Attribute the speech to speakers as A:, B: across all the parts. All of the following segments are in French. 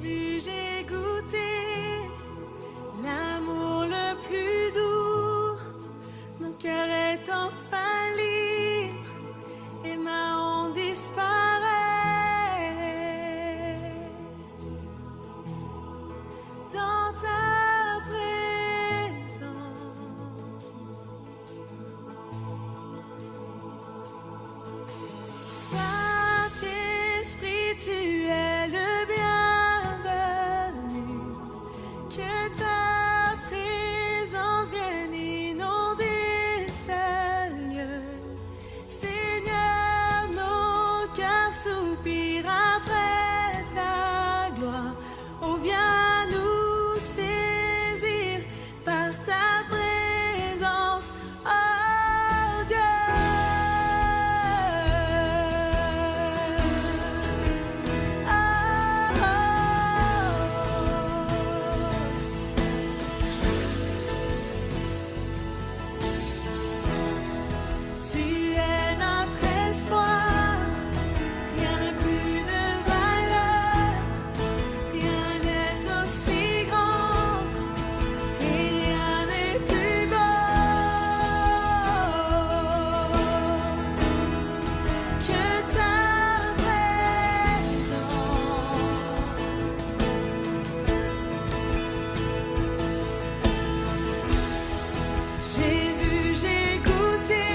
A: vu, j'ai goûté l'amour le plus doux. Mon cœur est enfin libre et ma honte disparaît. Dans ta présence, Saint-Esprit, tu es le bienvenu. Que ta présence vienne inonder ce lieu. Seigneur, nos cœurs soupirent après ta gloire. Oh, viens nous saisir par ta présence, oh Dieu. Tu es notre espoir, rien n'est plus de valeur, rien n'est aussi grand et rien n'est plus beau que ta présence. J'ai vu, j'ai goûté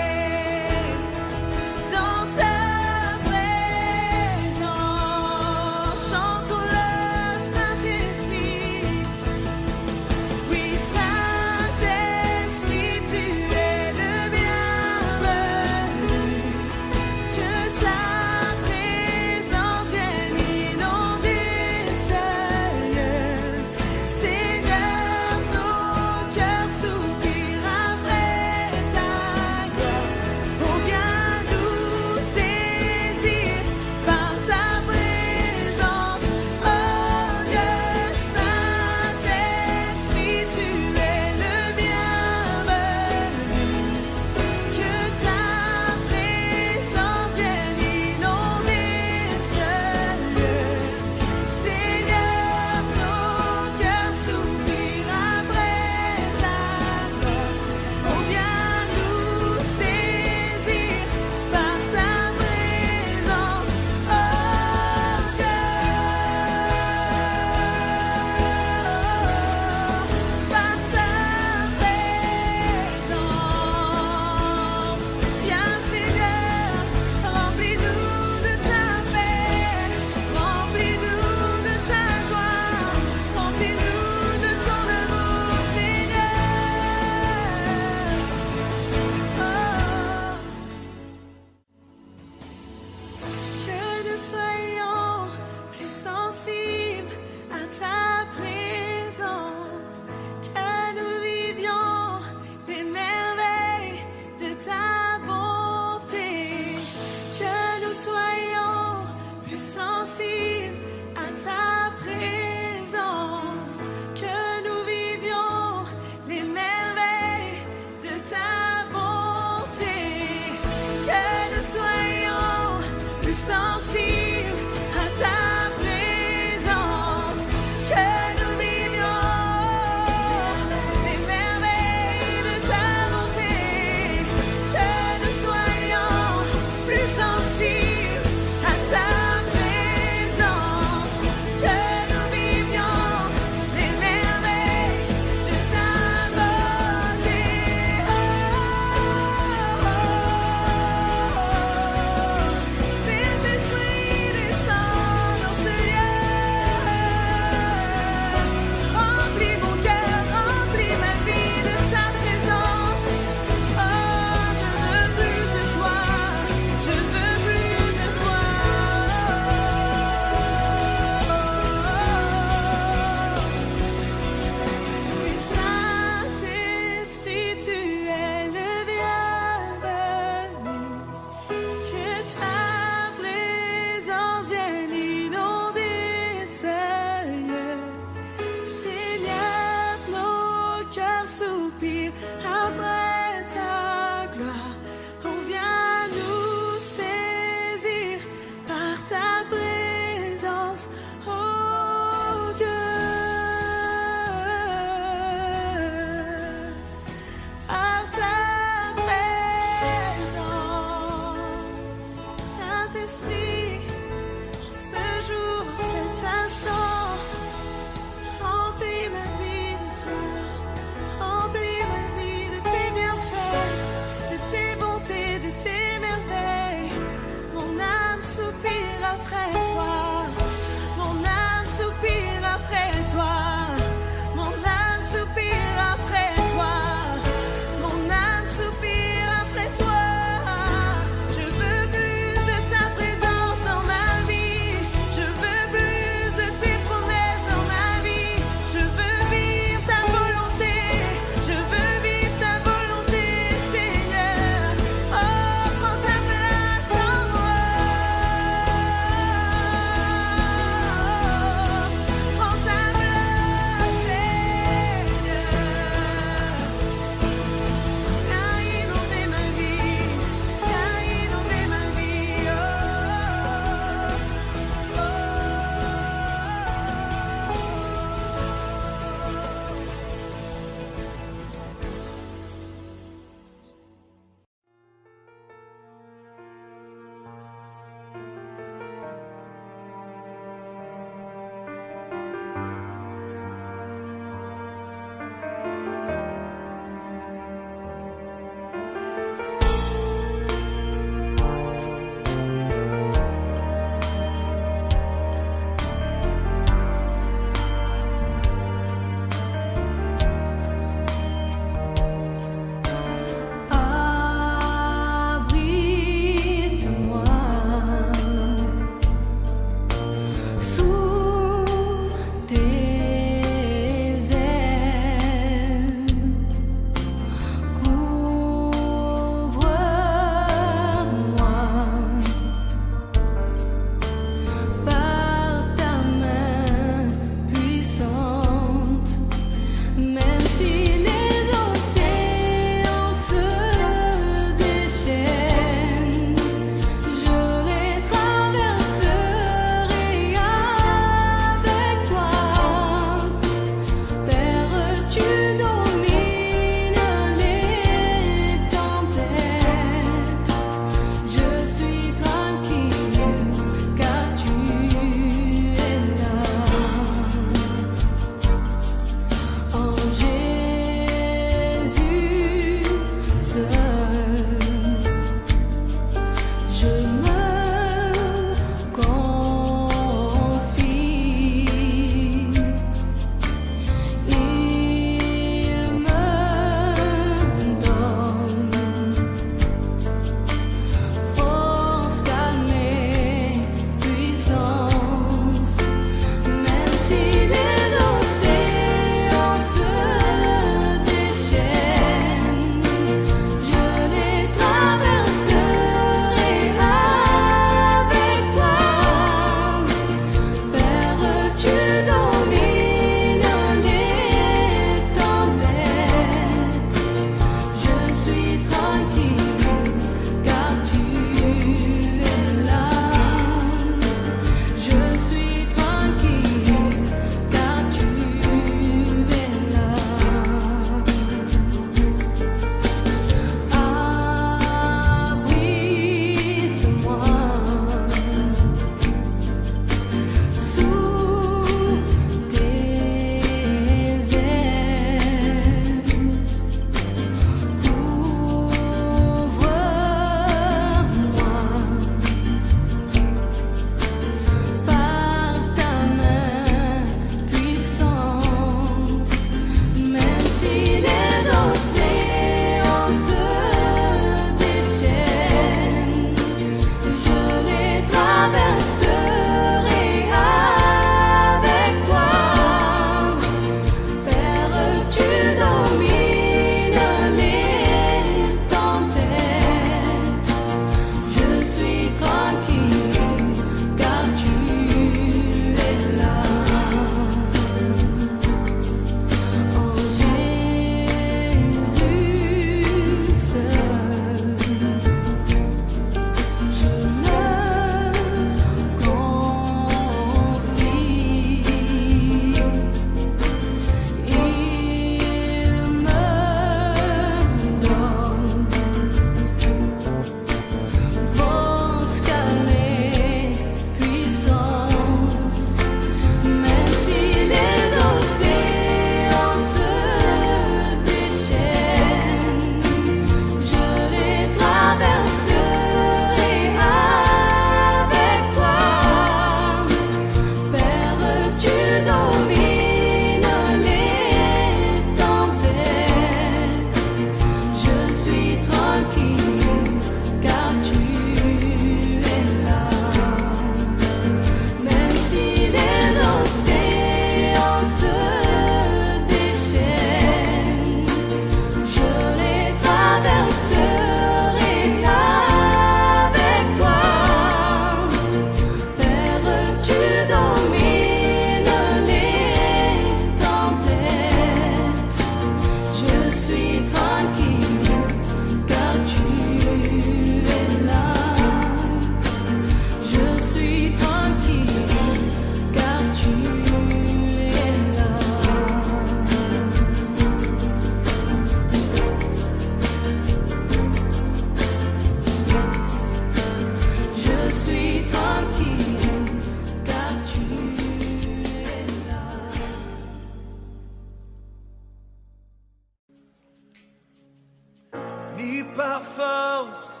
B: force,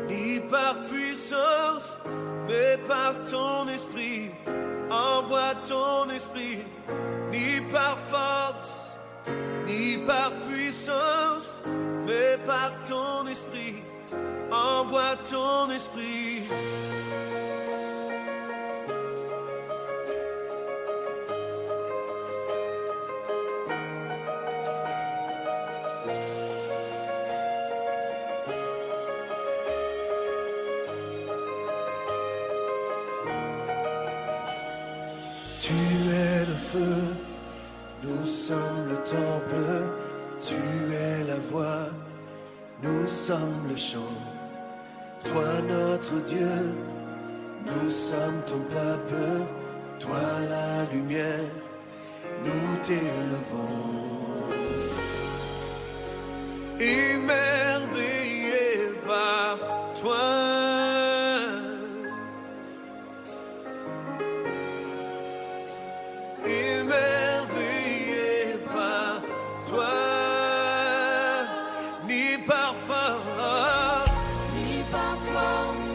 B: ni par puissance, mais par ton esprit. Envoie ton esprit, ni par force, ni par puissance, mais par ton esprit. Envoie ton esprit.
C: Tu es le feu, nous sommes le temple, tu es la voix, nous sommes le chant. Toi notre Dieu, nous sommes ton peuple, toi la lumière, nous t'élevons.
B: Émerveillé par toi. Émerveillé par toi, ni par force,
A: Ni par force,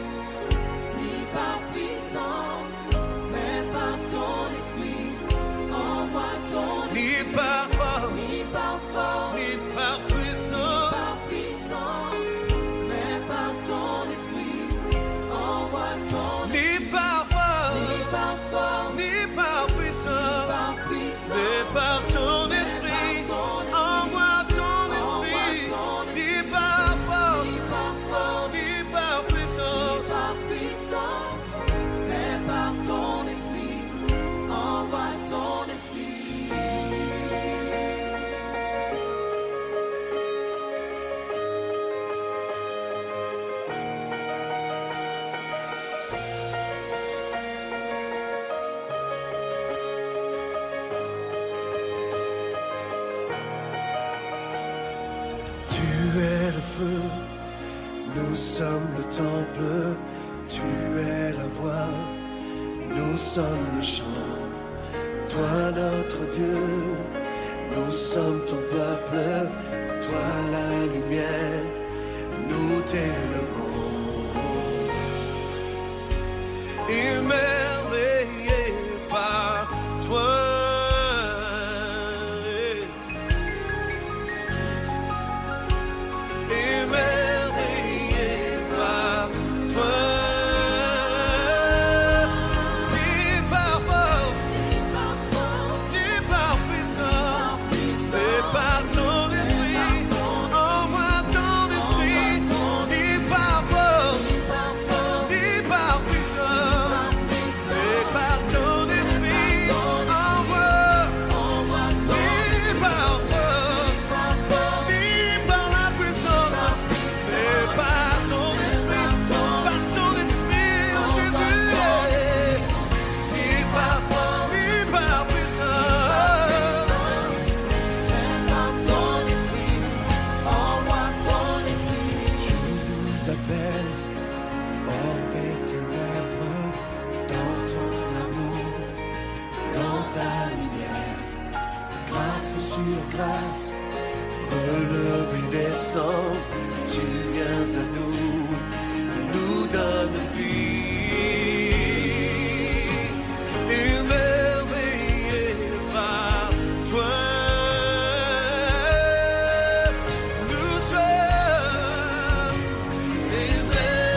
A: ni par puissance, mais par ton esprit. Envoie ton
B: ni
A: esprit.
B: par force,
A: Ni par force,
B: ni par
A: ni
B: puissance,
A: par puissance, mais par ton esprit. Envoie ton
B: ni
A: esprit.
B: par force,
A: Ni par force,
B: ni par puissance,
A: par puissance,
B: mais par ton esprit. Envoie ton esprit, ni par force,
A: ni par force,
B: ni par puissance.
A: par puissance, mais par ton esprit. Envoie ton esprit.
C: Tu es le feu, nous sommes le temple, tu es la voix, nous sommes le chant. Toi notre Dieu, nous sommes ton peuple, toi la lumière, nous t'élevons.
B: Émerveillé par toi. Émerveillé par toi. Ni par force, ni par puissance, mais par ton esprit. Envoie ton esprit. Ni par force, ni par puissance, mais par ton esprit. Envoie. Ni par force, ni par la puissance, mais par ton esprit. Par ton esprit, oh Jésus. Ni par force, ni par puissance.
C: Tu nous appelles hors des ténèbres, dans ton amour, dans ta lumière. Grâce sur grâce, relevé descend, tu viens à nous donnes vie.
B: Émerveillé par toi, nous sommes émerveillés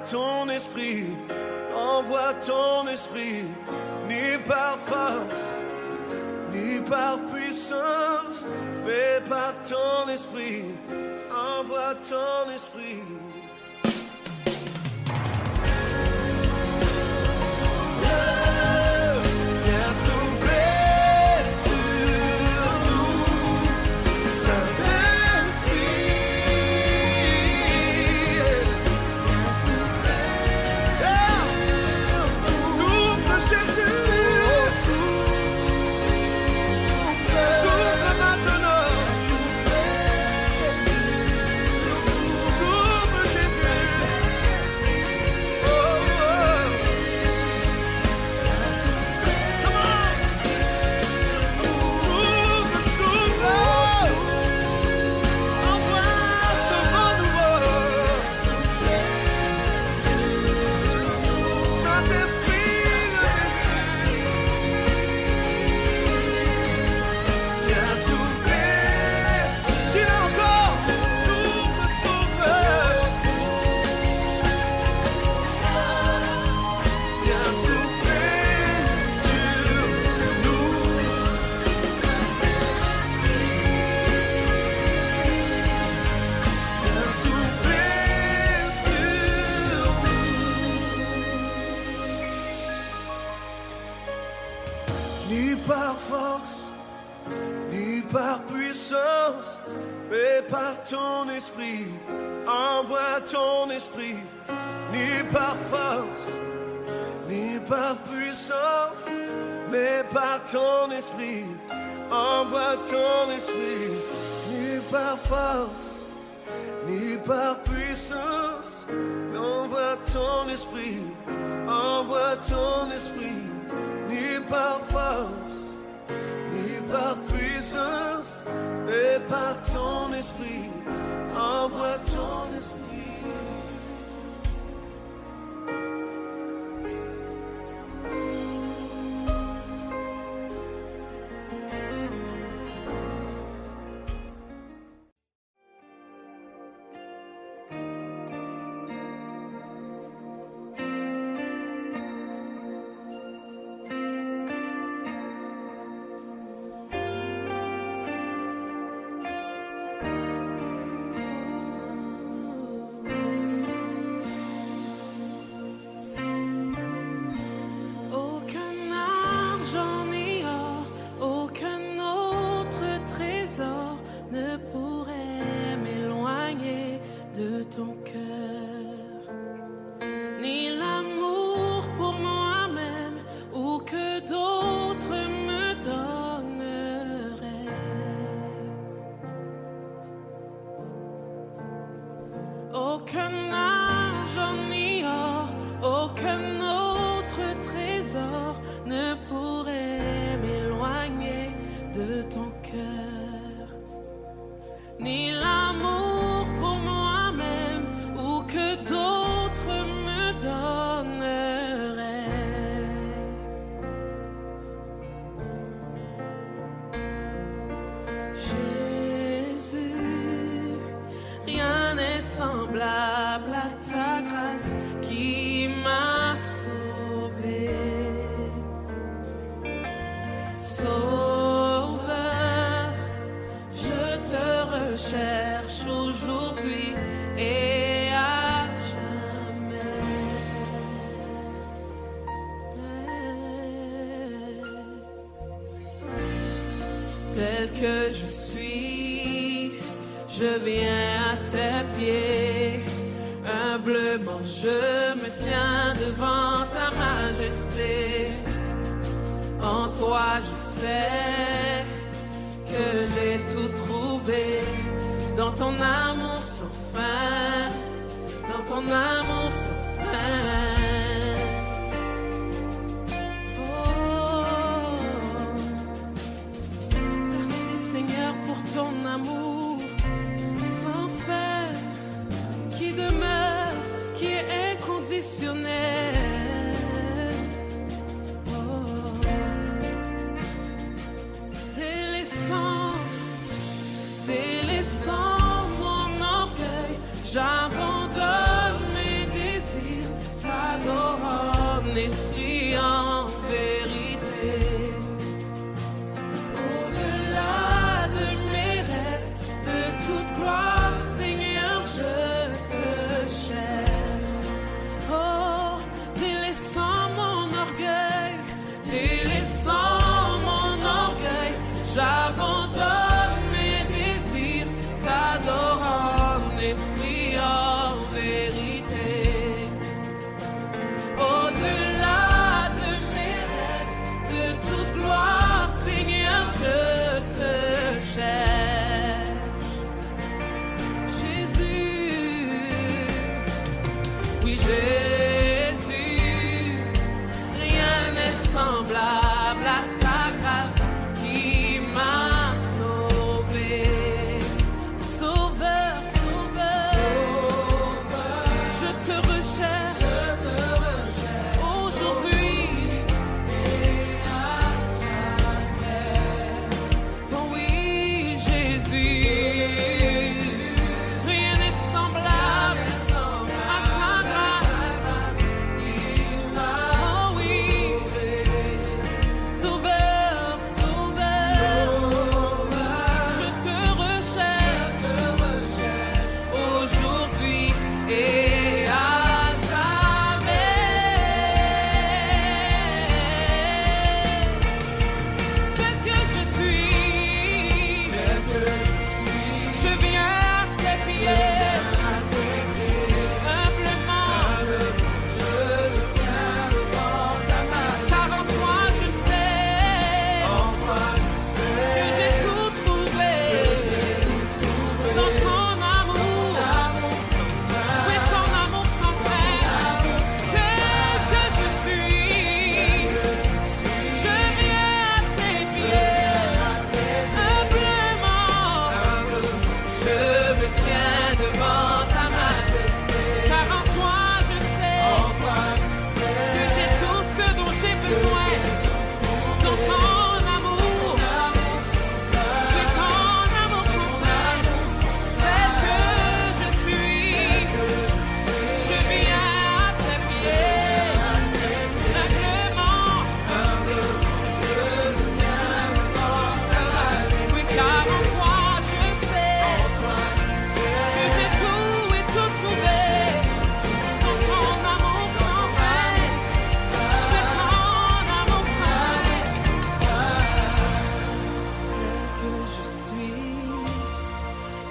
B: ton esprit, envoie ton esprit, ni par force, ni par puissance, mais par ton esprit, envoie ton esprit. Ni par force, ni par puissance, mais par ton esprit, envoie ton esprit. Ni par force, ni par puissance, mais par ton esprit, envoie ton esprit. Ni par force, ni par puissance, mais envoie ton esprit, envoie ton esprit. Ni par force, ni par puissance, mais par ton esprit, envoie ton esprit.
A: Aucun argent ni or, aucun autre trésor ne pourrait m'éloigner de ton cœur. Ni l'amour pour moi-même ou que d'autres me donneraient. Jésus, rien n'est semblable à ta grâce qui m'a sauvé. Sauveur, je te recherche aujourd'hui et à jamais. Tel que je suis, je viens à tes pieds. Humblement je me tiens devant ta majesté. En toi je sais que j'ai tout trouvé. Dans ton amour sans fin, dans ton amour sans fin. Oh, merci Seigneur pour ton amour sans fin, qui demeure, qui est inconditionnel. Oh, délaissant mon orgueil, j'abandonne mes semblable à ta grâce qui m'a sauvé. Sauveur, sauveur, je te recherche aujourd'hui et à jamais. Oh oui, Jésus, rien n'est semblable à ta grâce. Oh oui, sauveur, sauveur, je te recherche aujourd'hui et à jamais. Tel que je suis, je viens à tes pieds, humblement, je me tiens devant ta main. Car en toi je sais que j'ai tout trouvé dans ton amour. Oui, ton amour sans fin. Tel que je suis, je viens à tes pieds, humblement, je me tiens devant ta main. Car en toi je sais que j'ai tout ce dont j'ai besoin dans ton amour. Oui, ton amour sans fin. Tel que je suis, je viens à tes pieds, humblement, je me tiens devant ta main. Oui, car en toi je sais que j'ai tout et tout trouvé dans ton amour sans fin. Oui, ton amour sans fin. Tel que je suis,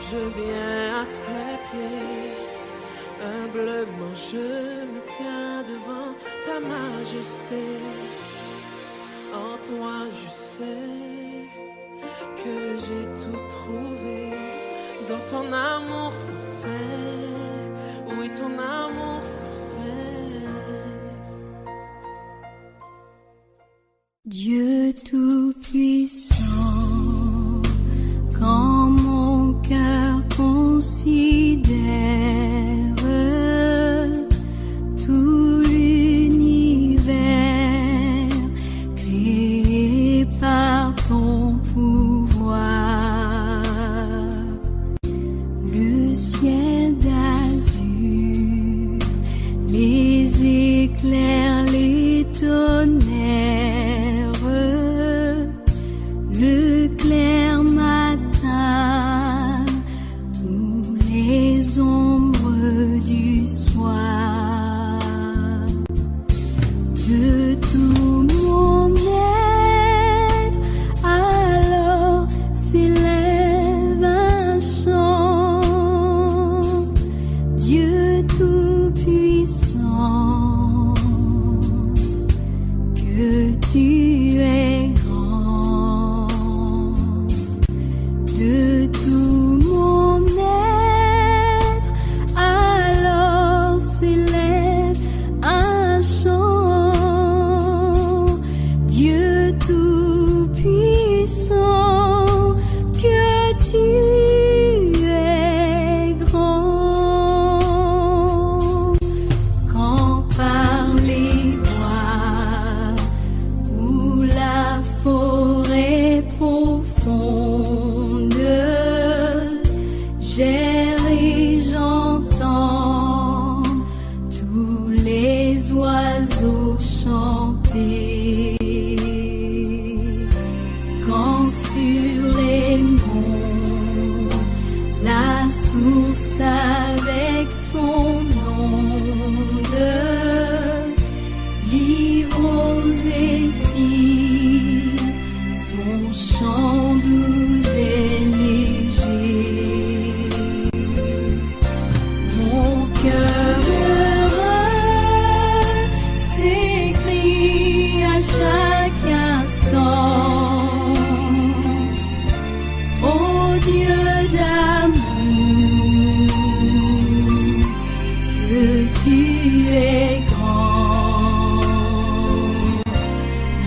A: je viens à tes pieds, humblement je me tiens devant ta majesté. En toi je sais que j'ai tout trouvé dans ton amour sans fin. Oui, ton amour sans fin.
D: Dieu tout-puissant, quand mon cœur considère tout l'univers créé par ton pouvoir, le ciel d'azur, les éclairs, les tonnerres, le clair matin ou les ombres du soir. De tout mon être, alors s'élève un chant. Dieu tout-puissant, que tu es grand. De tout mon être, alors s'élève un chant. Dieu tout-puissant, que tu es grand. Quand par les bois ou la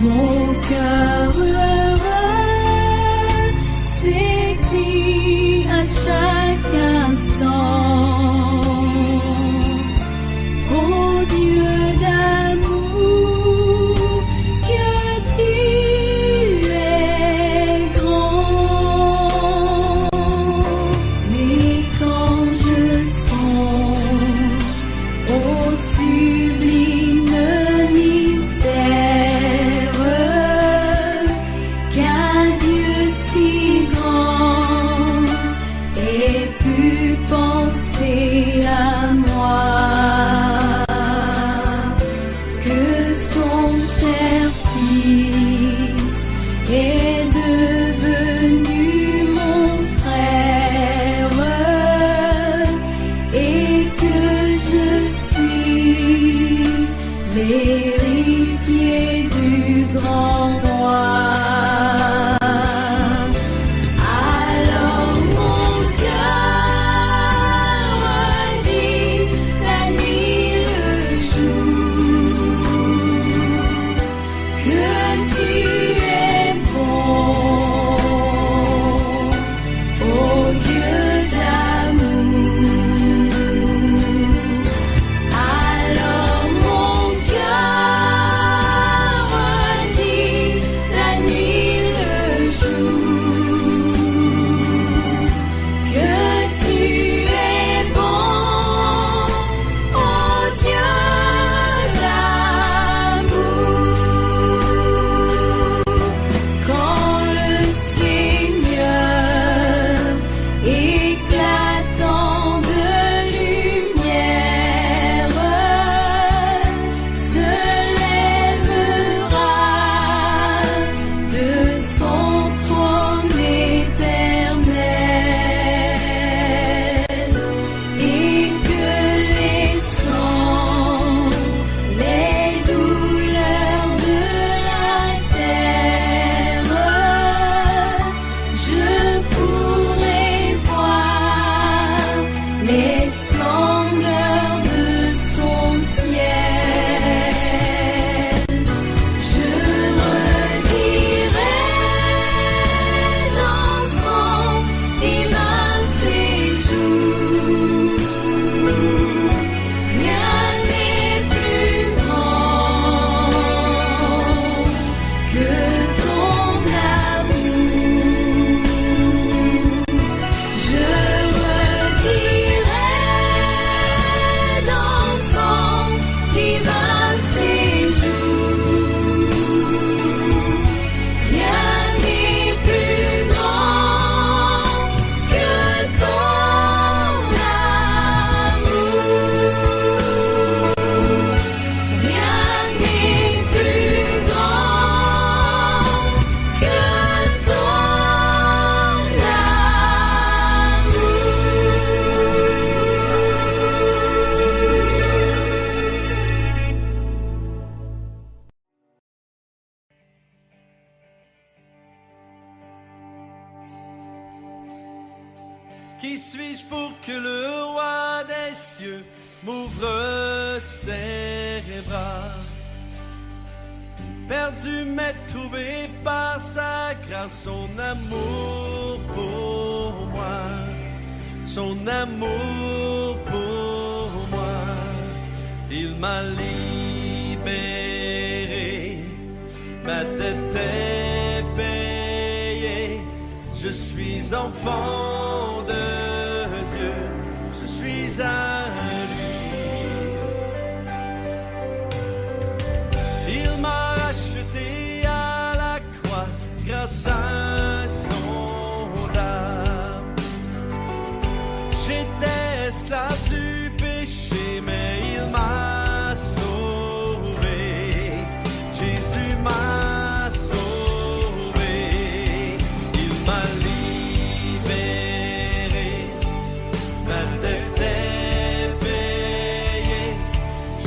D: Mon cœur heureux s'écrie à chaque instant. Oh Dieu d'amour, que tu es grand. Mais quand je songe au sublime mystère qu'un Dieu si grand ait pu penser à moi, que son cher Fils est devenu mon frère et que je suis l'héritier du grand roi. Alors mon cœur dit la nuit, le jour, que tu es bon, ô Dieu d'amour. Alors mon cœur dit la nuit, le jour, que tu es bon, ô Dieu d'amour. Quand le Seigneur, éclatant de lumière, se lèvera de son trône éternel, et que les sangs, les douleurs de la terre, je pourrai voir les splendeurs de son ciel. Je redirai dans son divin séjour, rien n'est plus grand que ton amour. Je redirai dans son divin séjour, rien n'est plus grand que ton amour. Rien n'est plus grand que ton
B: Qui suis-je pour que le roi des cieux m'ouvre ses bras? Perdu mais trouvé par sa grâce, son amour pour moi, son amour pour moi. Il m'a libéré, ma dette est payée. Je suis enfant de Dieu, je suis à lui. Il m'a racheté à la croix grâce à son âme. J'étais esclave du péché, mais il m'a sauvé. Jésus m'a sauvé. Il m'a libéré. Ma dette est payée.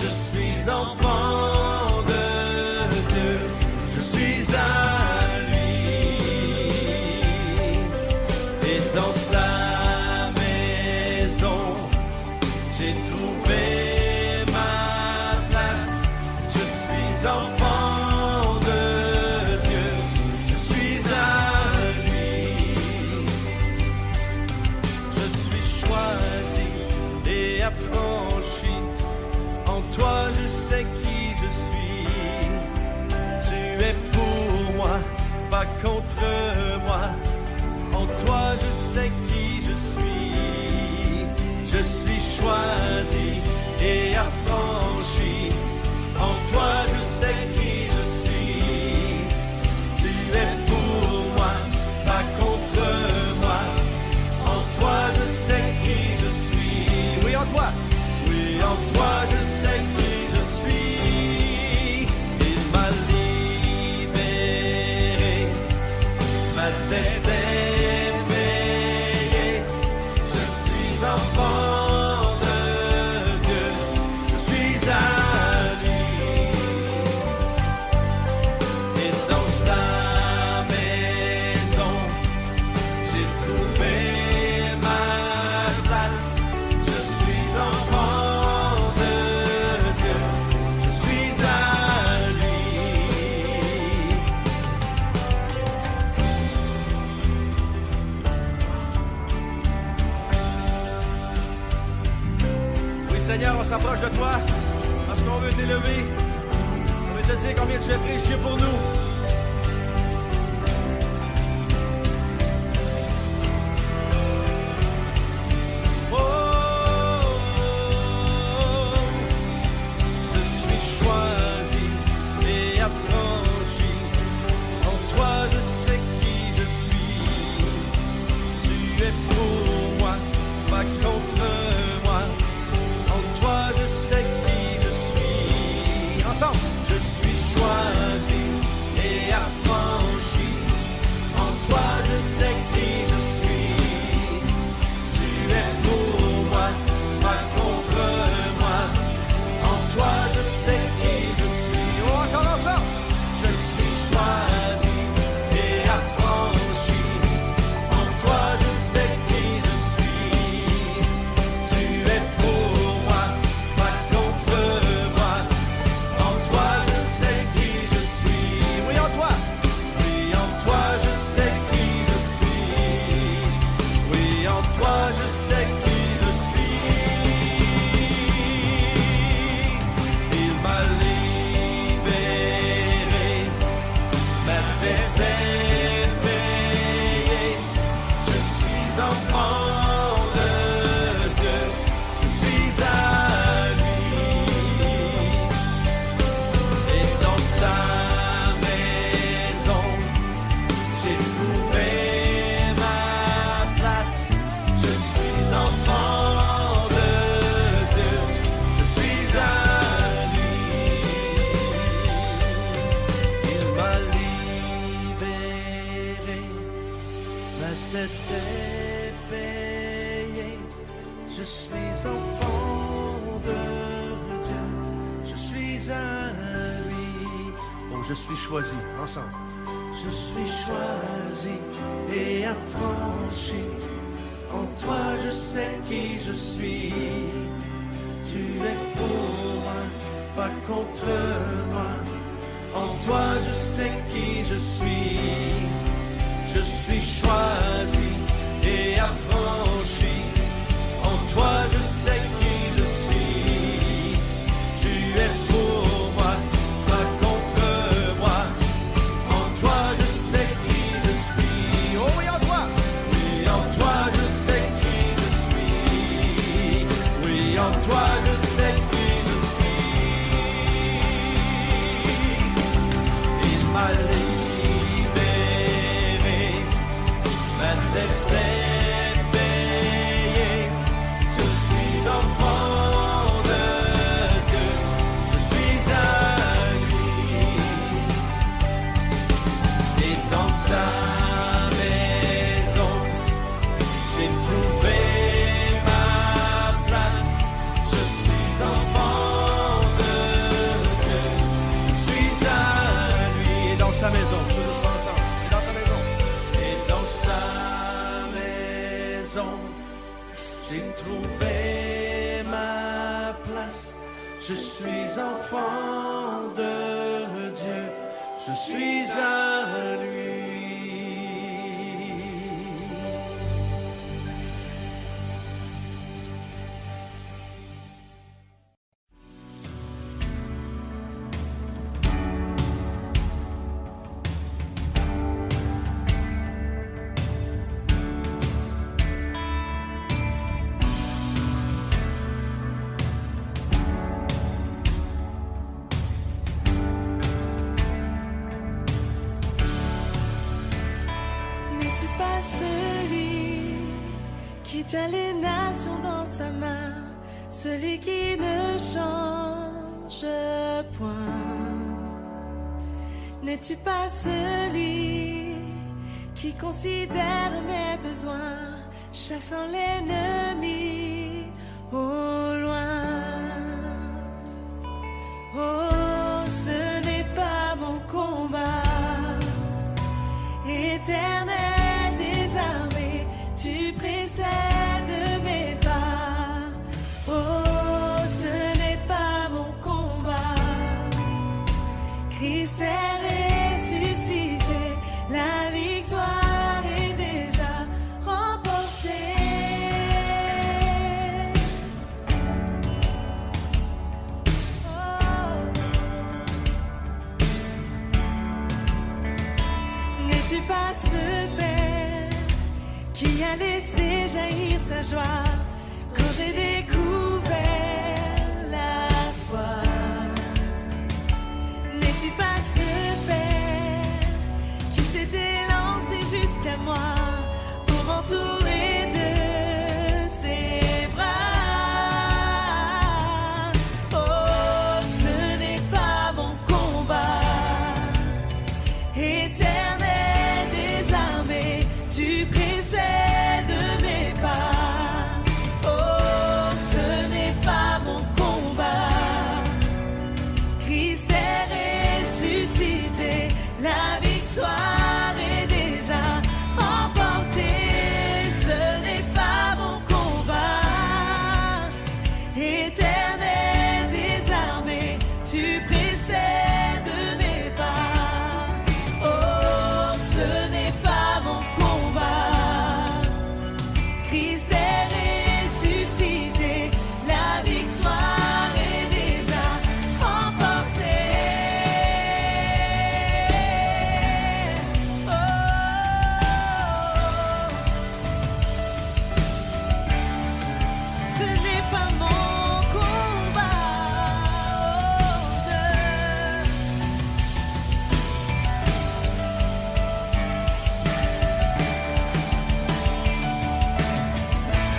B: Je suis enfant de Dieu. Je suis à lui. Et dans sa maison, j'ai trouvé ma place. Je suis enfant de pas contre moi. En toi je sais qui je suis. Je suis choisi et affranchi. En toi je sais qui je suis. Tu es pour moi, pas contre moi. En toi je sais qui je suis. Oui, en toi. Oui, en toi je sais qui je suis. Il m'a libéré, ma dette est payée. Je suis enfant de Dieu, je suis à lui. Et dans sa maison, j'ai trouvé ma place. Je suis enfant de Dieu, je suis à lui. Oui, Seigneur, on s'approche de toi parce qu'on veut t'élever. On veut te dire combien tu es précieux pour nous. Oh, je suis choisi et affranchi. En toi je sais qui je suis. Tu es pour moi, pas contre moi. En toi je sais qui je suis. Ensemble, je suis choisi et affranchi. En toi je sais qui je suis. Tu es pour moi, pas contre moi. En toi je sais qui je suis. Oh, encore ensemble. Je suis choisi et affranchi. En toi je sais qui je suis. Tu es pour moi, pas contre moi. En toi je sais qui je suis. Oui, en toi. Oui, en toi je sais qui je suis. Oui, en toi je sais qui je suis. Il m'a libéré, ma dette est payée. Je suis enfant de Dieu, je suis à lui. Et dans sa maison, j'ai trouvé ma place. Je suis enfant de Dieu, je suis à lui. Il m'a libéré, ma dette est payée. Je suis enfant de Dieu, je suis à lui. Oh, je suis choisi, ensemble. Je suis choisi et affranchi. En toi je sais qui je suis. Tu es pour moi, pas contre moi. En toi je sais qui je suis. Je suis choisi et affranchi. En toi je sais qui je suis. Tu es pour moi, pas contre moi. En toi je sais qui je suis. Oh oui, en toi. Oui, en toi je sais qui je suis. Oui, en toi je sais qui je suis. Il m'a libéré, ma dette est payée. Je suis enfant de Dieu, je suis à lui. Et dans sa maison, j'ai trouvé ma place. Je suis enfant de Dieu, je suis à lui. Et dans sa maison, tout doucement ensemble. Et dans sa maison. Et dans sa maison, j'ai trouvé ma place. Je suis enfant de Dieu, je suis à lui.
E: pas celui qui tient les nations dans sa main, celui qui ne change point? N'es-tu pas celui qui considère mes besoins, chassant l'ennemi au loin? Oh, ce n'est pas mon combat, Éternel des armées, tu précèdes mes pas. Oh, ce n'est pas mon combat, Christ est ressuscité, la victoire est déjà remportée. Oh. N'es-tu pas ce Père qui a laissé jaillir sa joie quand j'ai découvert la foi? N'es-tu pas ce Père qui s'était lancé jusqu'à moi pour m'entourer de ses bras? Oh, ce n'est pas mon combat, Éternel des armées, tu précèdes mes pas. Oh, ce n'est pas mon combat, Christ est ressuscité, la victoire est déjà remportée. Ce n'est pas mon combat, Éternel des armées, tu précèdes mes pas. Oh, ce n'est pas mon combat, Christ est ressuscité, la victoire est déjà remportée. Oh, ce n'est pas mon combat, oh Dieu.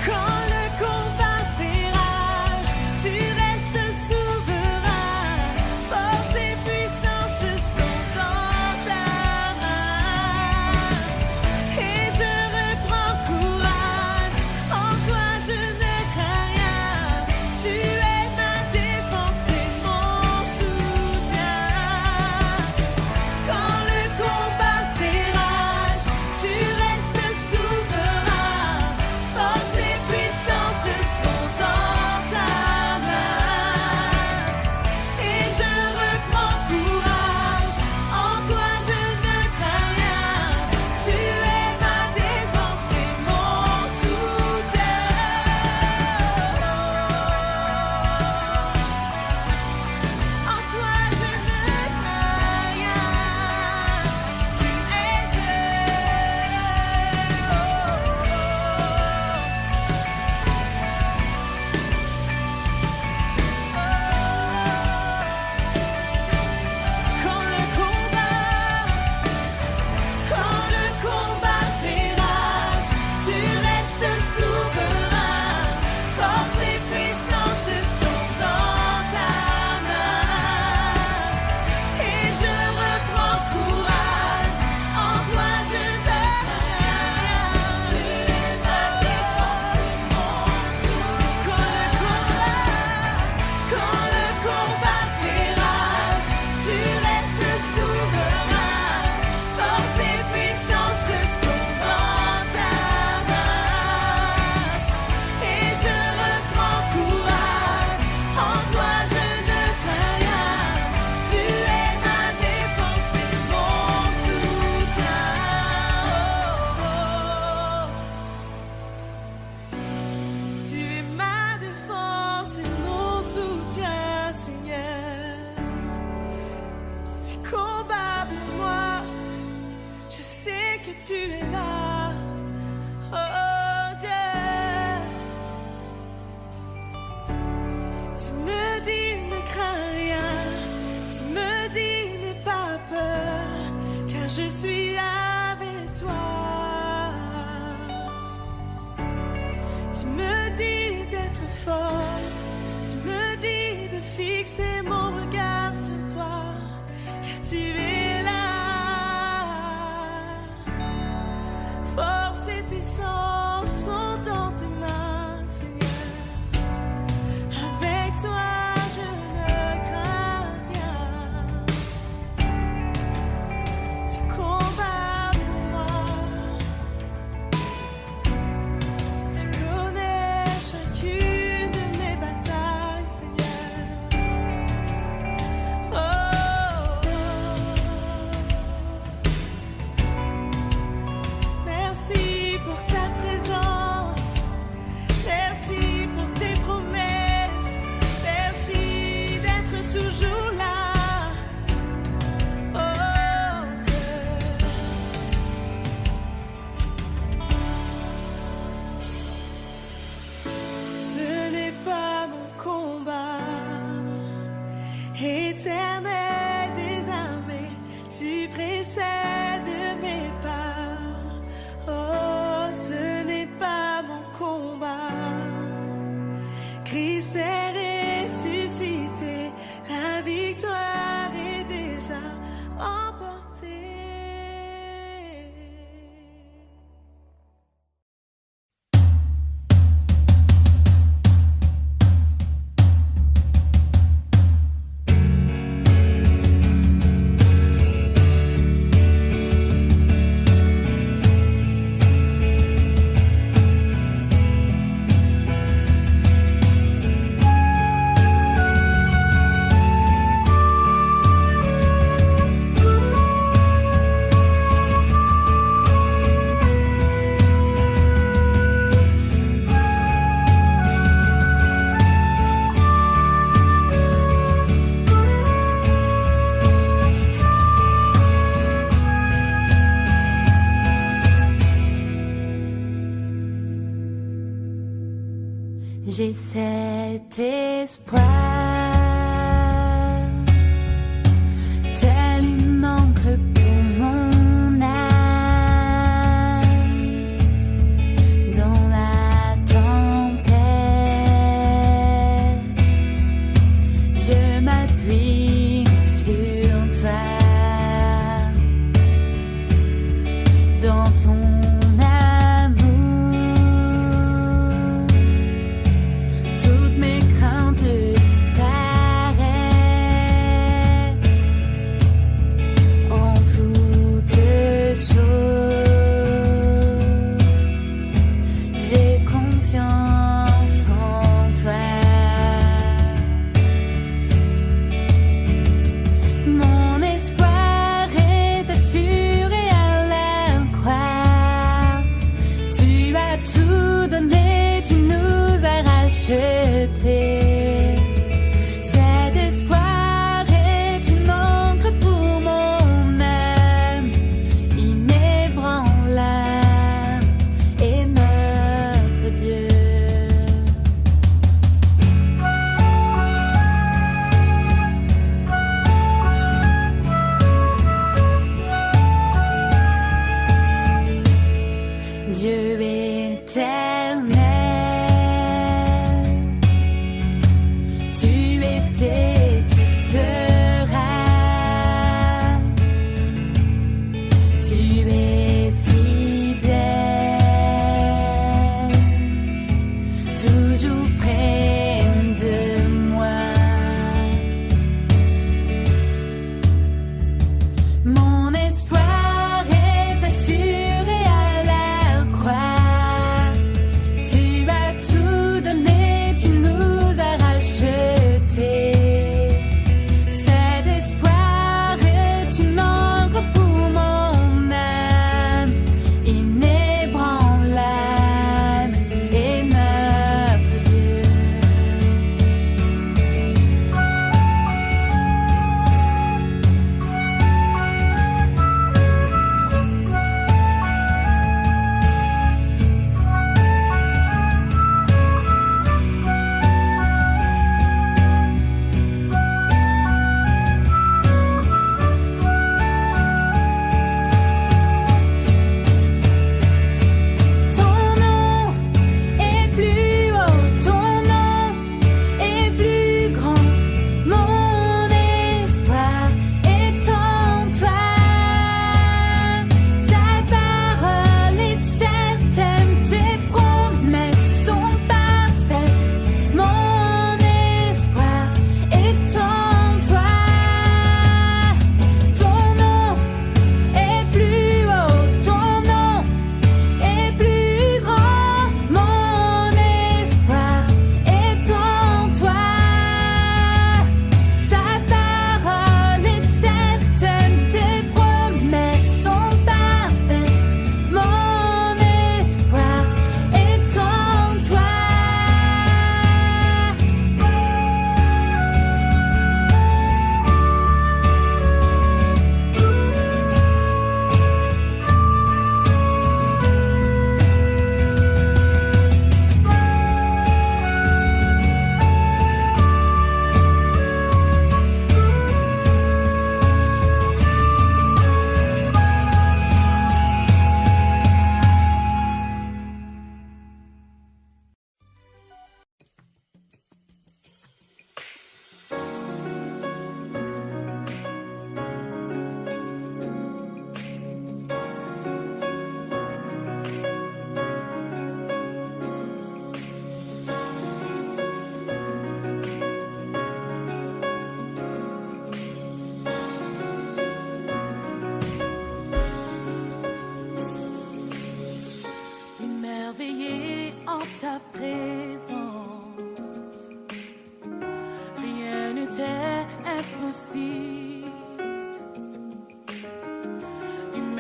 E: Quand le combat fait rage, tu restes souverain. Force et puissance sont dans ta main. Et je reprends courage, en toi je ne crains rien. Tu es ma défense et mon soutien. Quand le combat fait rage, tu restes souverain. Force et puissance sont dans ta main. Et je reprends courage, en toi je ne crains rien. Tu es ma défense et mon soutien. En toi je ne crains rien. Tu es Quand le combat fait rage, tu restes souverain. Force et puissance sont dans ta main. Et je reprends courage, en toi je ne crains rien. Tu es ma défense et mon soutien. Quand le combat fait rage, tu restes souverain. Force et puissance sont dans ta main. Et je reprends courage, en toi je ne crains rien. Tu es ma défense et mon soutien. Tu es ma défense et mon soutien, Seigneur. Tu combats pour moi, je sais que tu es là. Oh Dieu, tu me dis ne crains rien, tu me dis n'aie pas peur, car je suis avec toi. réconfortes. Tu me dis de fixer mon regard sur toi, car tu es là. Force et puissance sont dans tes mains, Seigneur. Avec toi, je ne crains rien. Tu combats pour moi. Tu connais chacune de mes batailles, Seigneur. Oh, merci pour ta présence. Merci pour tes promesses. Merci d'être toujours là. Oh, Dieu. Ce n'est pas mon combat, éternel des armées, tu précèdes mes pas. Oh, ce n'est pas mon combat. Christ est ressuscité, la victoire est déjà emportée.
D: J'ai cet espoir, tel une encre pour mon âme, dans la tempête, je m'appuie sur toi, dans ton toutes mes craintes disparaissent en toutes choses. J'ai confiance en toi. Mon espoir est assuré à la croix.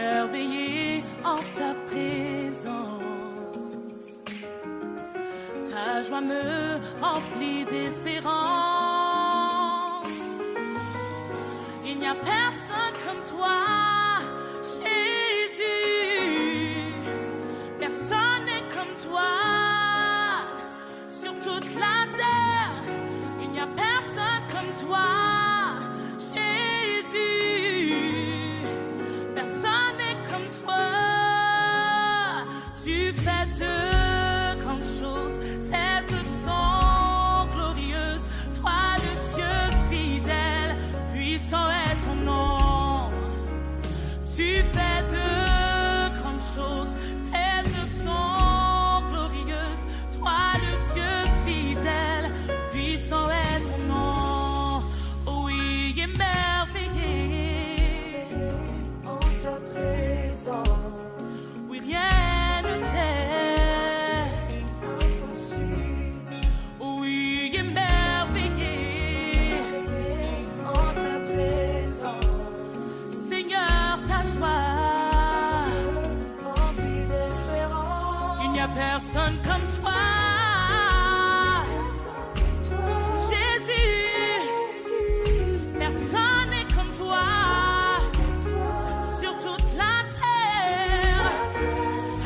A: émerveillé en ta présence. Ta joie me remplit d'espérance. Il n'y a personne comme toi, Jésus. Personne n'est comme toi sur toute la terre. Il n'y a personne comme toi, Jésus. Personne n'est comme toi. Tu fais de grandes choses. Tes œuvres sont glorieuses. Toi, le Dieu fidèle, puissant est ton nom. Tu fais de grandes choses. Tes œuvres sont glorieuses. Toi, le Dieu fidèle, puissant est ton nom. Oui, émerveillé
E: En ta présence,
A: oui, rien ne t'est.
E: impossible.
A: Oui, émerveillé
E: En ta présence,
A: Seigneur, ta joie.
E: rempli d'espérance.
A: Il n'y a personne comme toi, Jésus. Personne n'est comme toi sur toute la terre.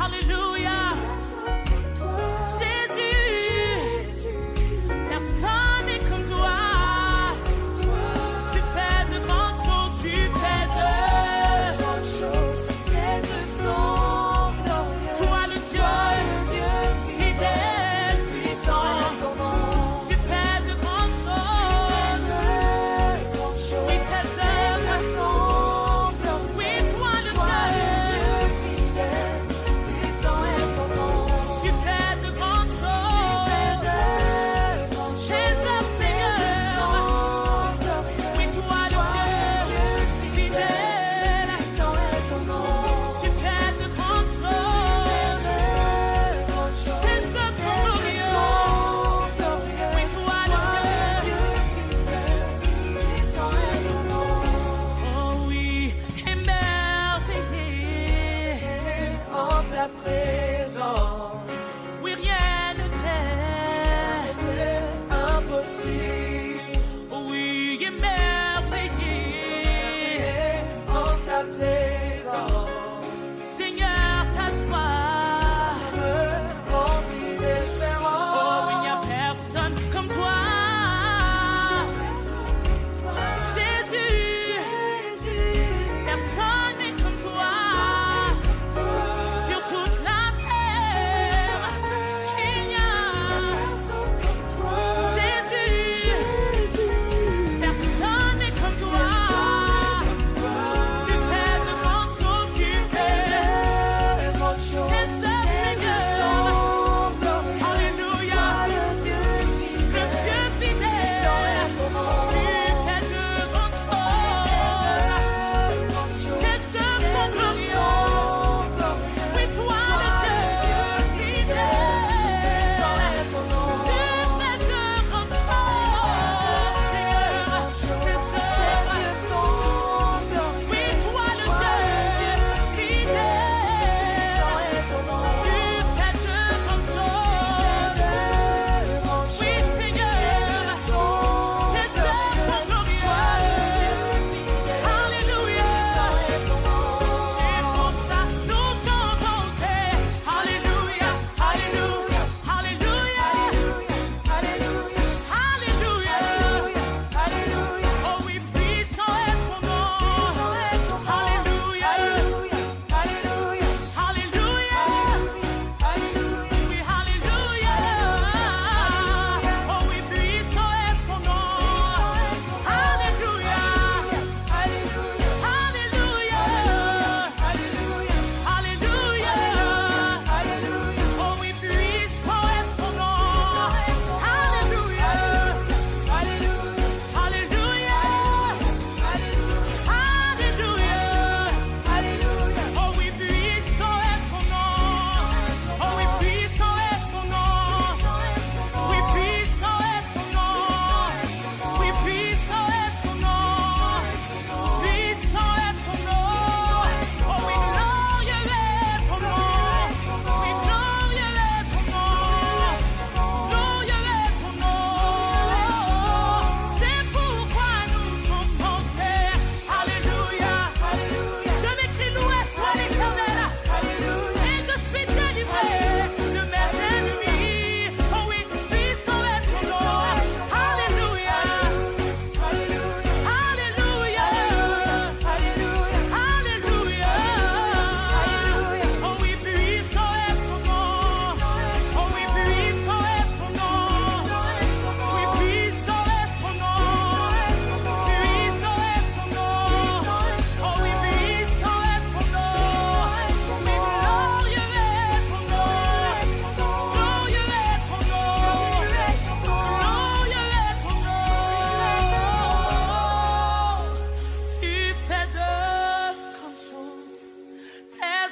A: Alléluia. Jésus, personne n'est comme toi. Tu fais de grandes choses, tu fais de toi le Dieu fidèle, puissant. Tu fais de grandes choses. Oui, tes œuvres sont. Oui, toi le Dieu. Tu fais de grandes choses. Tes œuvres, Seigneur. Oui, toi le Dieu fidèle. Tu fais de grandes choses. Tes œuvres sont glorieuses. Oui, toi le Dieu. Oh oui, émerveillé.
E: En ta présence,
A: Oui, rien ne t'est.
E: c'est impossible.
A: Oui, émerveillé.
E: En ta présence,
A: Seigneur, ta joie.
E: rempli d'espérance.
A: Oh, il n'y a personne comme toi. Jésus, personne n'est comme toi. Sur toute la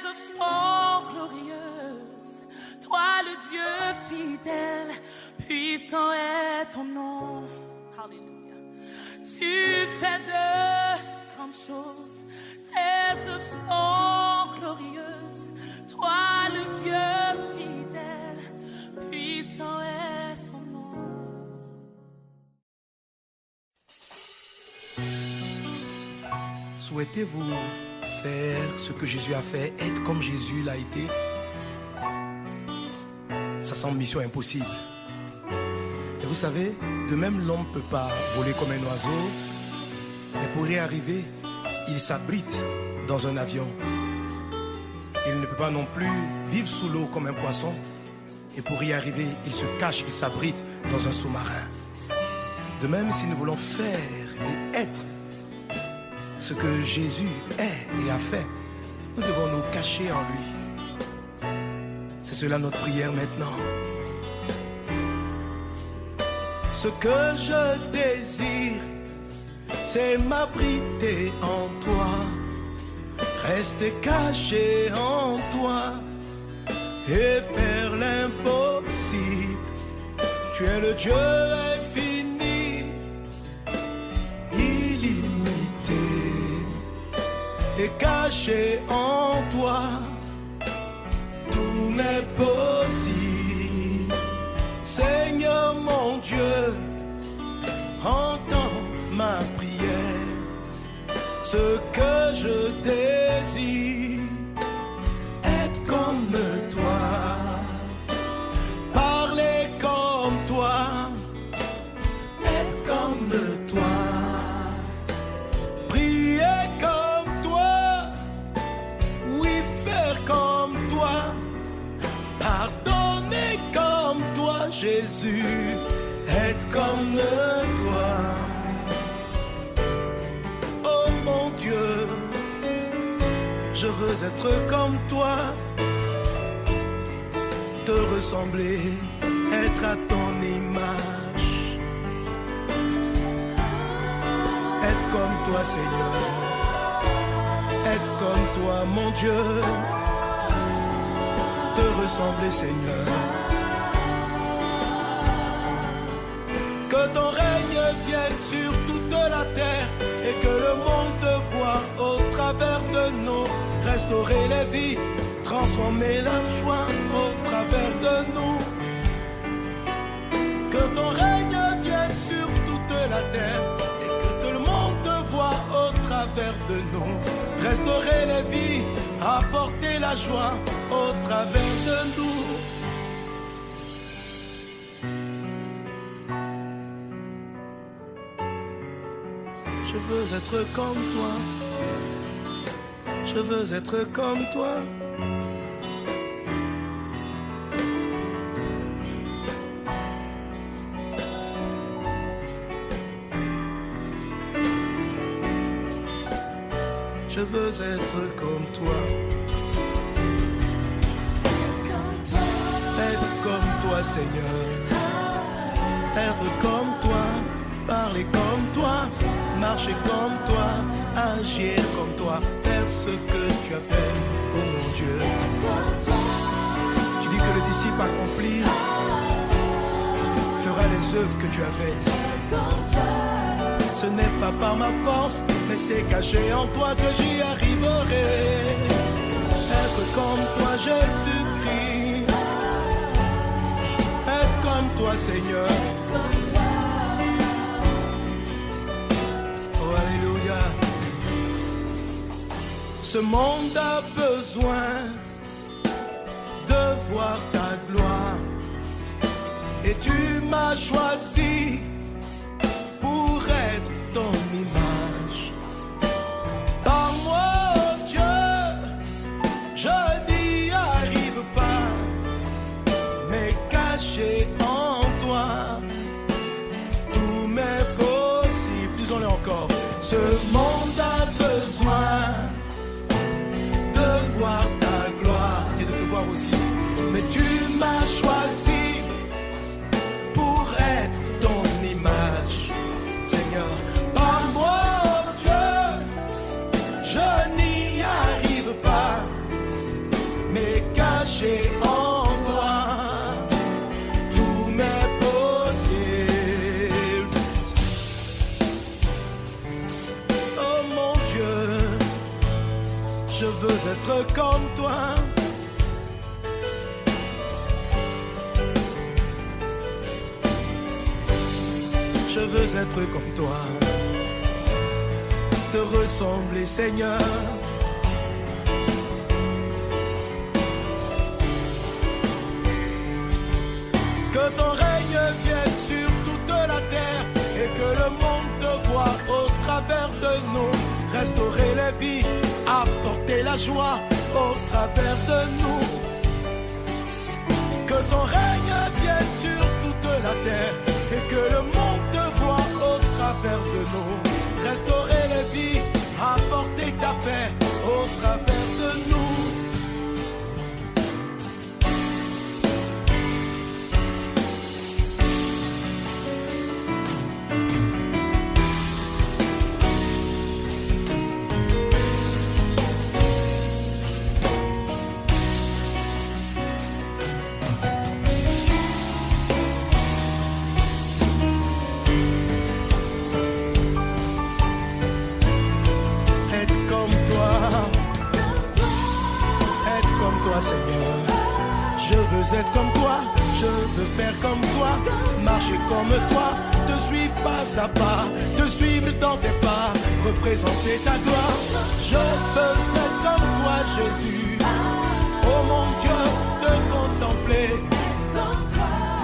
A: œuvres sont glorieuses. Toi le Dieu fidèle, puissant est ton nom. Alléluia. Tu fais de grandes choses. Tes œuvres sont glorieuses. Toi le Dieu fidèle, puissant est son nom.
C: Souhaitez-vous faire ce que Jésus a fait, être comme Jésus l'a été? Ça semble mission impossible. Et vous savez, de même l'homme ne peut pas voler comme un oiseau, mais pour y arriver, il s'abrite dans un avion. Il ne peut pas non plus vivre sous l'eau comme un poisson. Et pour y arriver, il se cache, il s'abrite dans un sous-marin. De même, si nous voulons faire et être ce que Jésus est et a fait, nous devons nous cacher en lui. C'est cela notre prière maintenant. Ce que je désire, c'est m'abriter en toi, rester caché en toi et faire l'impossible. Tu es le Dieu infini, illimité, et caché en toi, tout m'est possible. Seigneur mon Dieu, entends ma prière. Ce que je désire, être comme toi, parler comme toi, être comme toi, prier comme toi, oui faire comme toi, pardonner comme toi, Jésus, être comme toi. Oh mon Dieu, je veux être comme toi, te ressembler, être à ton image, être comme toi, Seigneur, être comme toi, mon Dieu, te ressembler, Seigneur. Que ton règne vienne sur toute la terre et que le monde te voie au travers de nous. Restaurer les vies, transformer la joie au travers de nous. Que ton règne vienne sur toute la terre et que tout le monde te voie au travers de nous. Restaurer les vies, apporter la joie au travers de nous. Je veux être comme toi. Je veux être comme toi. Je veux être comme toi. Être comme toi, Seigneur. Être comme toi. Parler comme toi. Marcher comme toi. Agir comme toi. Faire ce que tu as fait, oh mon Dieu. Tu dis que le disciple accompli fera les œuvres que tu as faites. Ce n'est pas par ma force, mais c'est caché en toi que j'y arriverai. Être comme toi, Jésus-Christ. Être comme toi, Seigneur. Oh, alléluia. Ce monde a besoin de voir ta gloire. Et tu m'as choisi pour être ton image. Par moi, oh Dieu, je n'y arrive pas, mais caché en toi, tout m'est possible. Disons-le encore. Ce monde a besoin de voir ta gloire et de te voir aussi. Mais tu m'as choisi pour être ton image. Seigneur, par moi, oh Dieu, je n'y arrive pas, veux être comme toi. Je veux être comme toi, te ressembler, Seigneur. Que ton règne vienne sur toute la terre et que le monde te voie au travers de nous. Restaurer les vies, apporter la joie au travers de nous. Que ton règne vienne sur toute la terre et que le monde te voie au travers de nous. Restaurer les vies, apporter ta paix au travers de nous. Seigneur, je veux être comme toi, je veux faire comme toi, marcher comme toi, te suivre pas à pas, te suivre dans tes pas, représenter ta gloire. Je veux être comme toi, Jésus, oh mon Dieu, te contempler.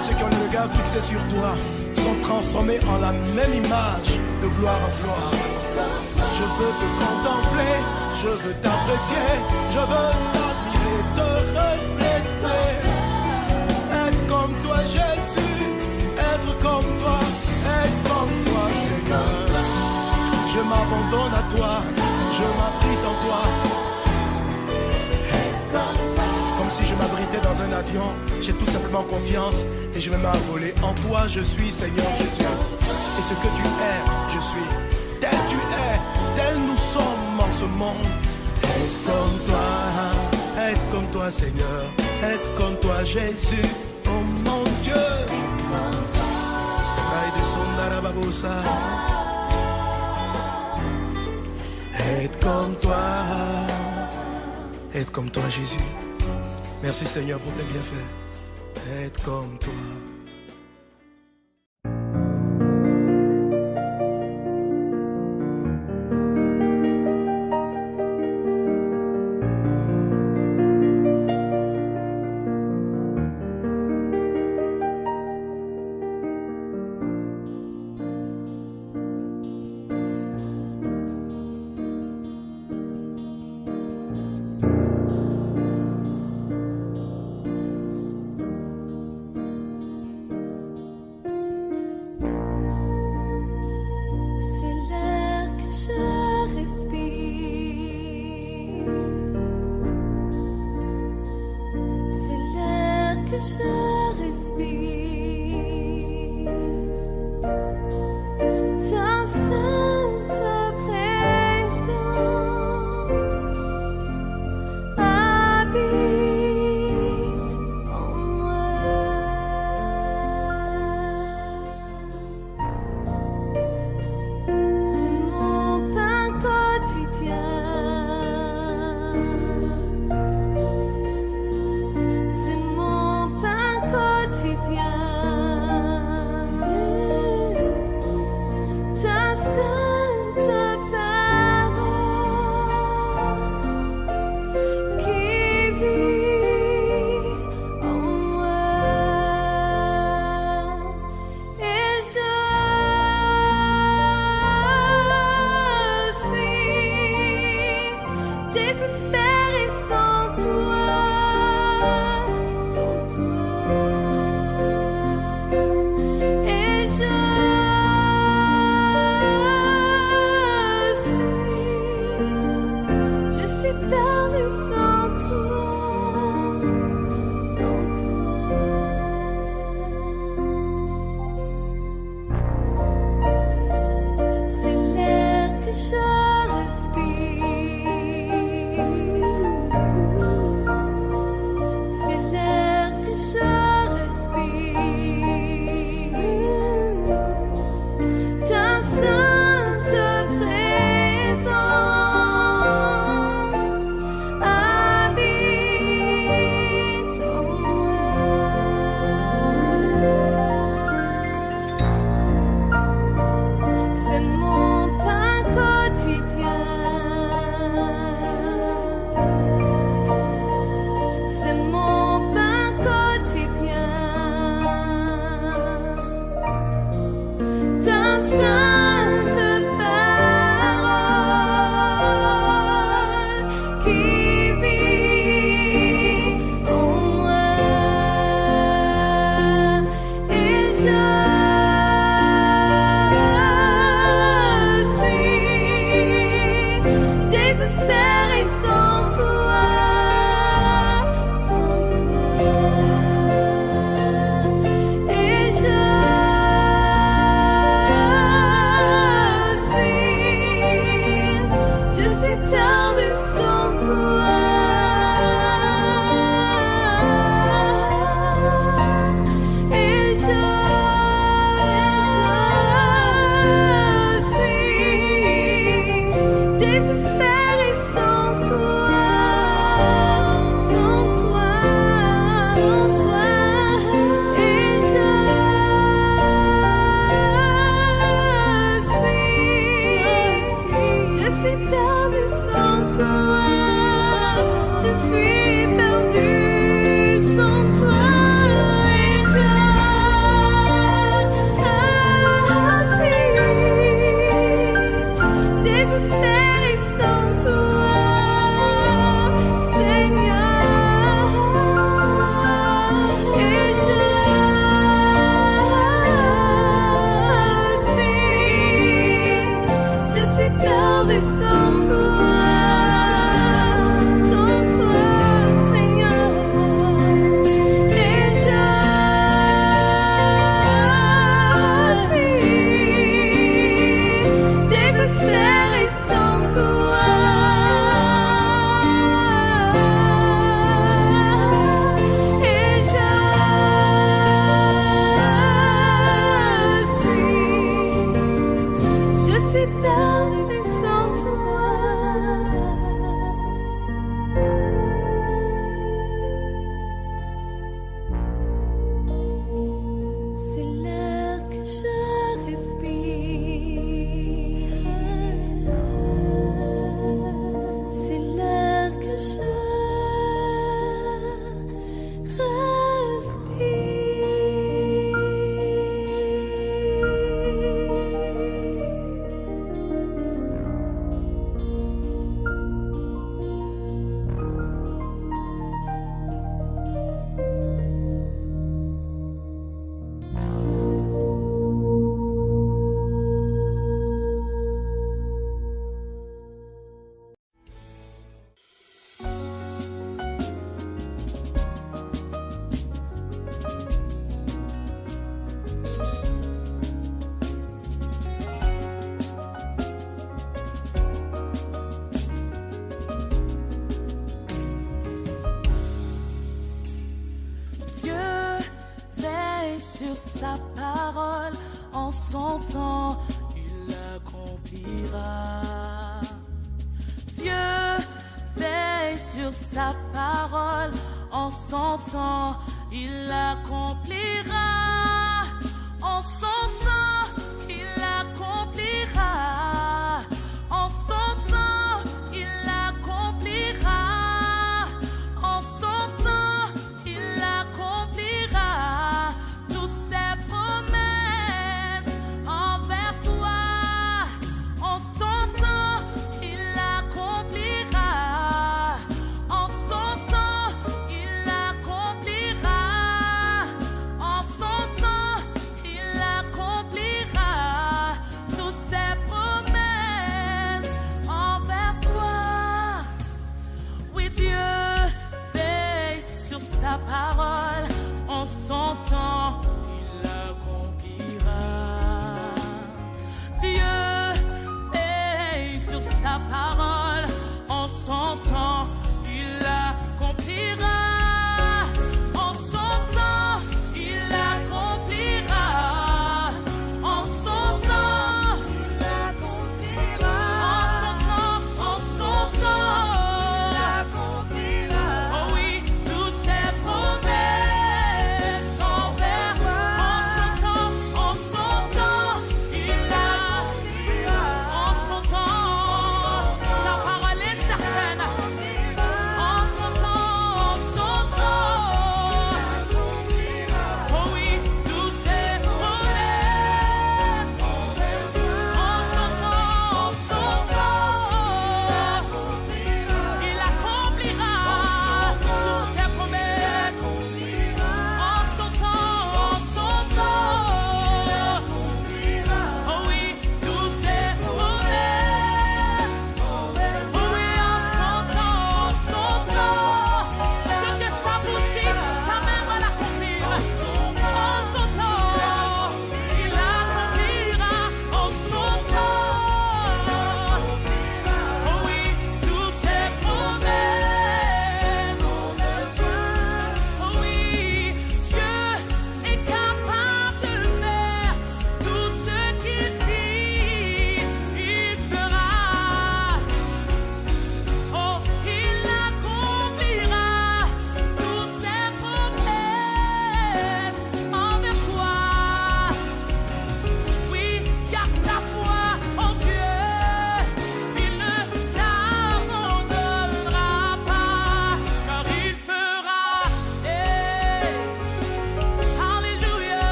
C: Ceux qui ont le regard fixé sur toi sont transformés en la même image, de gloire en gloire. Je veux te contempler, je veux t'apprécier, je veux t'admirer, te refléter. Être comme toi, Jésus, être comme toi, Seigneur. Je m'abandonne à toi, je m'abrite en toi. Comme si je m'abritais dans un avion, j'ai tout simplement confiance et je vais m'envoler. En toi, je suis, Seigneur Jésus. Et ce que tu es, je suis. Tel tu es, tel nous sommes en ce monde. Être comme toi, Seigneur. Être comme toi, Jésus. Oh mon Dieu. Être comme toi. Être comme toi, Jésus. Merci, Seigneur, pour tes bienfaits. Être comme toi.
E: sa parole, en son temps, il l'accomplira. Dieu veille sur sa parole, en son temps, il l'accomplira. En son temps, il l'accomplira. En son temps, il l'accomplira. En son temps, il l'accomplira. Toutes ses promesses envers toi, en son temps, il l'accomplira. En son temps, il l'accomplira. En son temps, il l'accomplira. Toutes ses promesses envers toi. Oui, Dieu veille sur sa parole, en son temps, il l'accomplira. Dieu veille sur sa parole, en son temps, il l'accomplira. En son temps, il l'accomplira. En son temps, il l'accomplira. En son temps, il l'accomplira. Oh oui, toutes ses promesses envers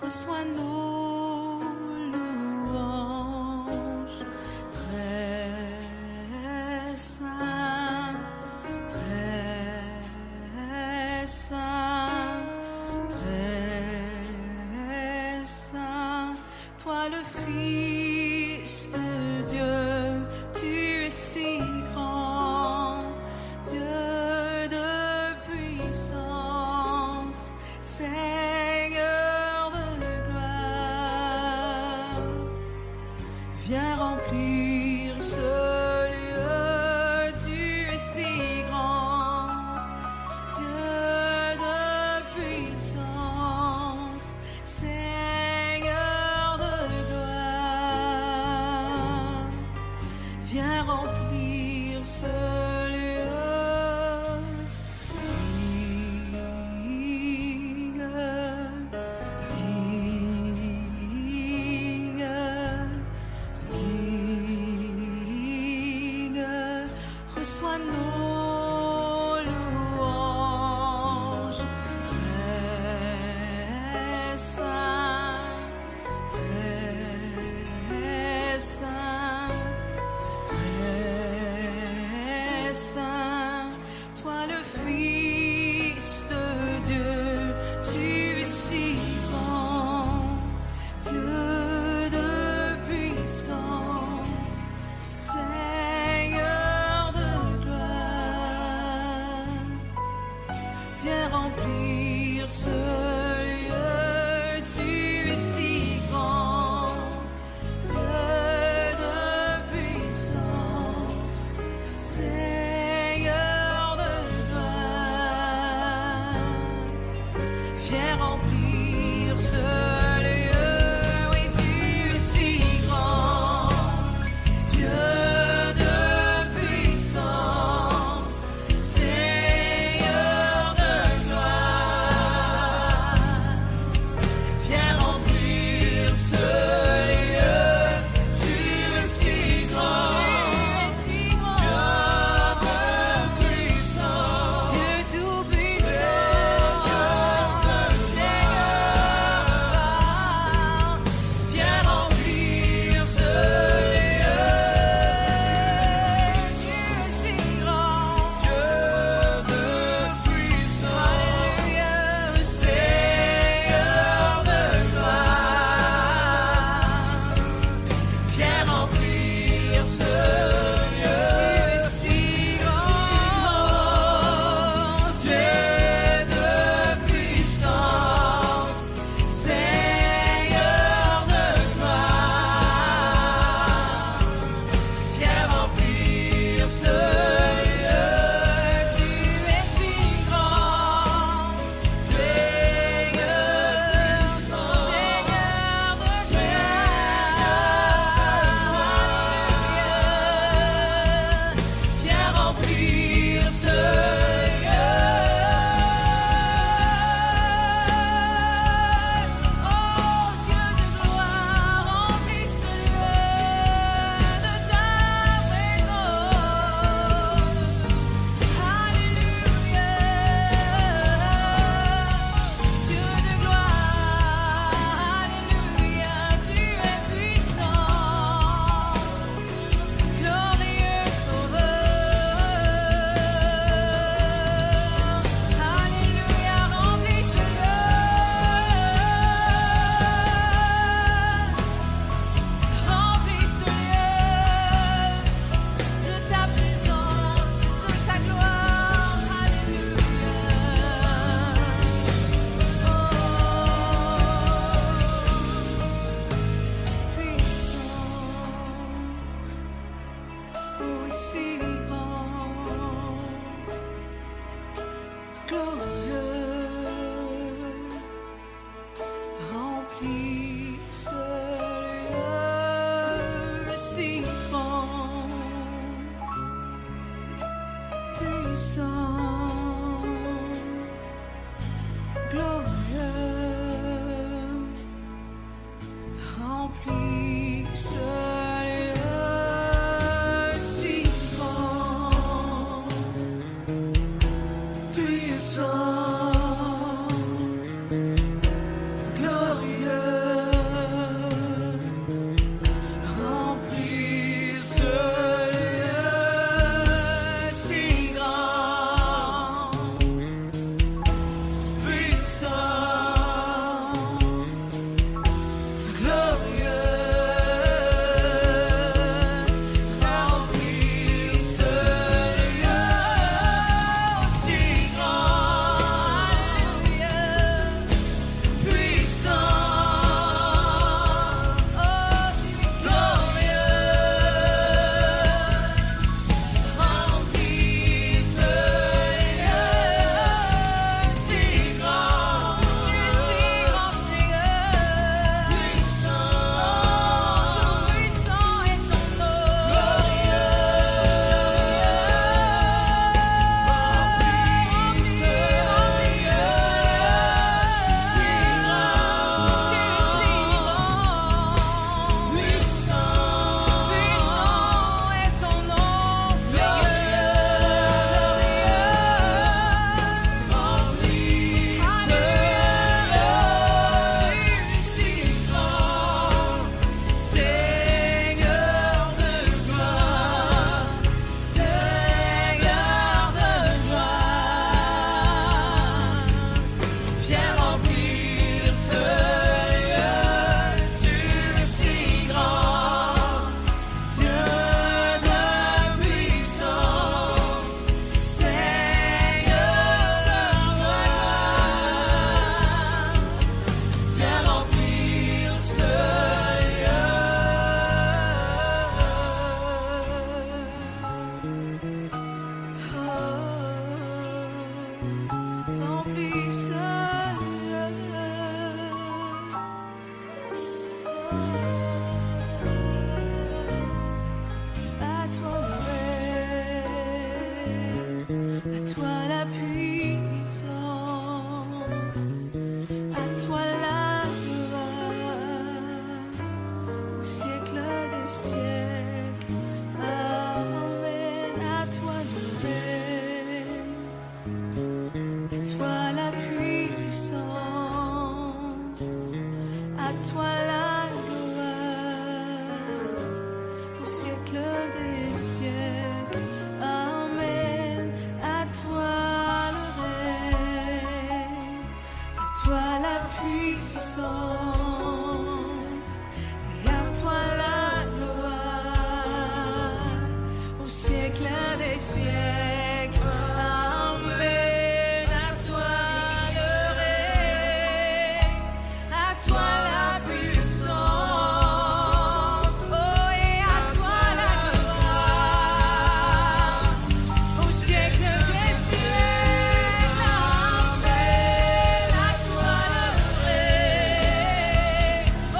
E: reçois nos louanges. Très saint, très saint, très saint, toi le Fils de Dieu, tu es si grand, Dieu de puissance, Seigneur de gloire. Viens remplir ce lieu, tu es si grand, Dieu de puissance, Seigneur de gloire. Viens remplir ce lieu, digne, reçois nos louanges. Très saint, très saint, très saint, toi le Fils de Dieu, tu es si grand, Dieu de puissance, Seigneur de gloire. Viens remplir ce lieu, tu es si grand, Dieu de puissance, Seigneur de gloire. Viens remplir ce lieu, oui, tu es si grand, Dieu de puissance, Seigneur de gloire. Viens remplir ce lieu, tu es si grand, Dieu de puissance, Dieu tout-puissant, Seigneur, viens remplir ce lieu, tu es si grand, Dieu de puissance, Alléluia, Seigneur de gloire. Viens remplir ce lieu, tu es si grand, Dieu de puissance, Seigneur de gloire. Viens remplir ce lieu, tu es si grand, Seigneur de puissance, Seigneur de gloire. Viens remplir ce lieu. Oh Dieu de gloire, remplis ce lieu de ta présence. Alléluia. Dieu de gloire, alléluia, tu es puissant, glorieux sauveur. Alléluia, remplis ce lieu. Remplis ce lieu de ta présence, de ta gloire. Alléluia. Puissant, oui si grand, glorieux, remplis ce lieu si grand, puissant, glorieux, remplis ce lieu si grand, puissant, glorieux. puissance et à toi la gloire au siècle des siècles. Amen. À toi le règne, à toi la puissance, oh, et à toi la gloire au siècle des siècles. Amen. À toi le règne, oh,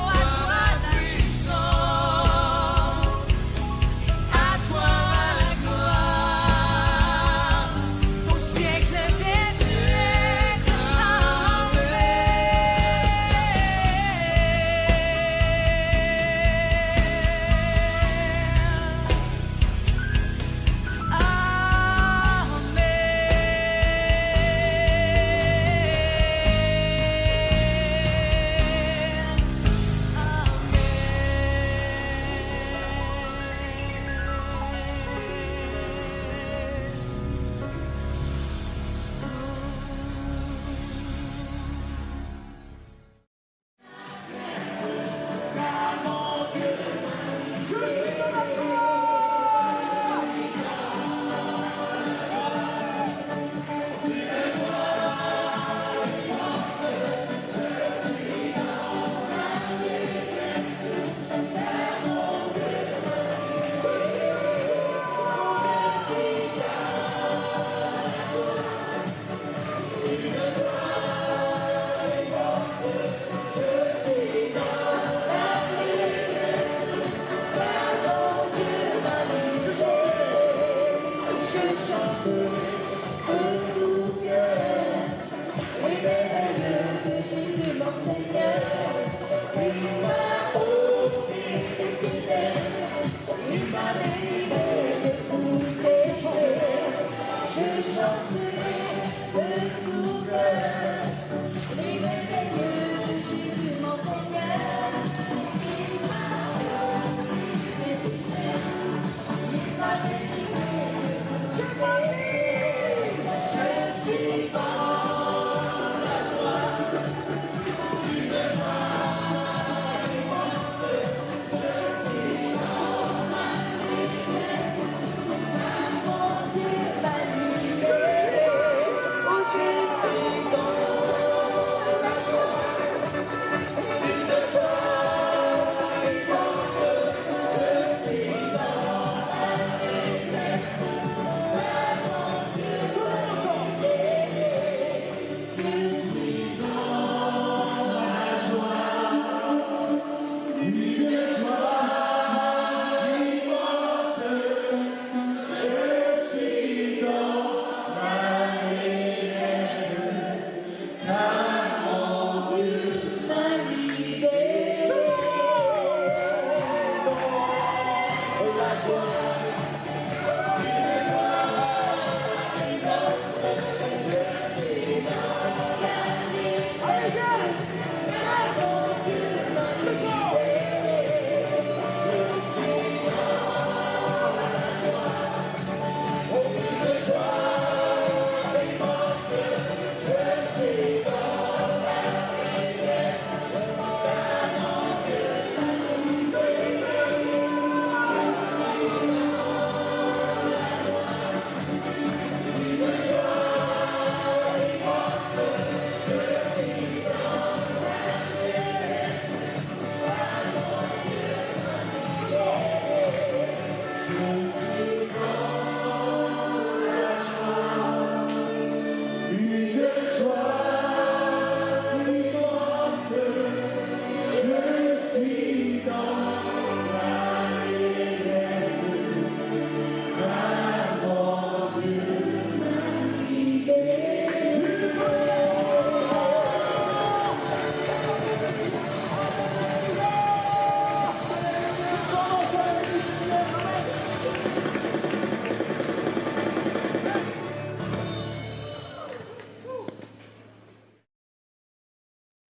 E: à toi la puissance, à toi la gloire au siècle des siècles.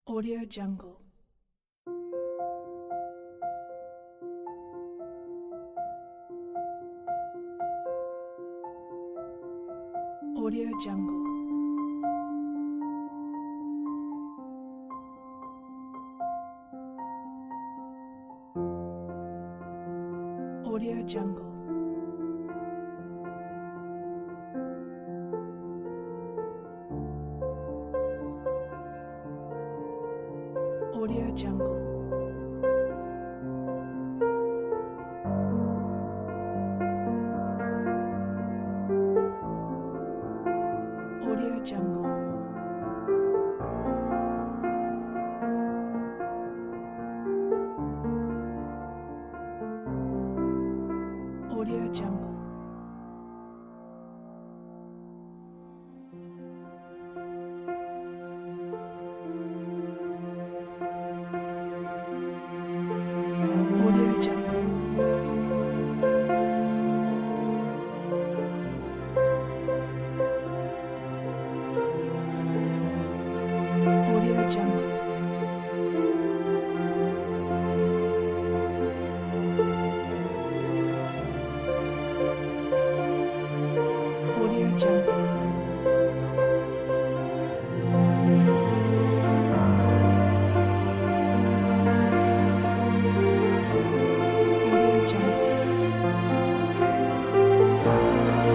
F: Audio Jungle. Audio Jungle. Audio Jungle. Audio Jungle. Audio Jungle. Audio Jungle. Audio Jungle. Audio Jungle. Audio Jungle. Audio Jungle. Audio Jungle. Audio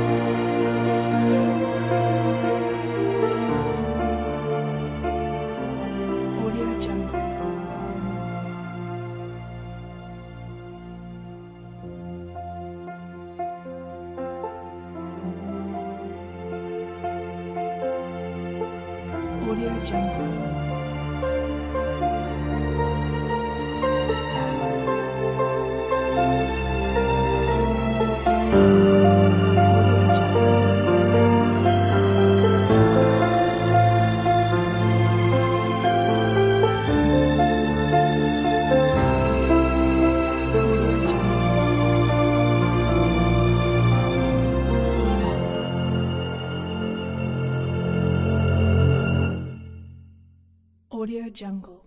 F: Jungle. Audio Jungle. Audio Jungle.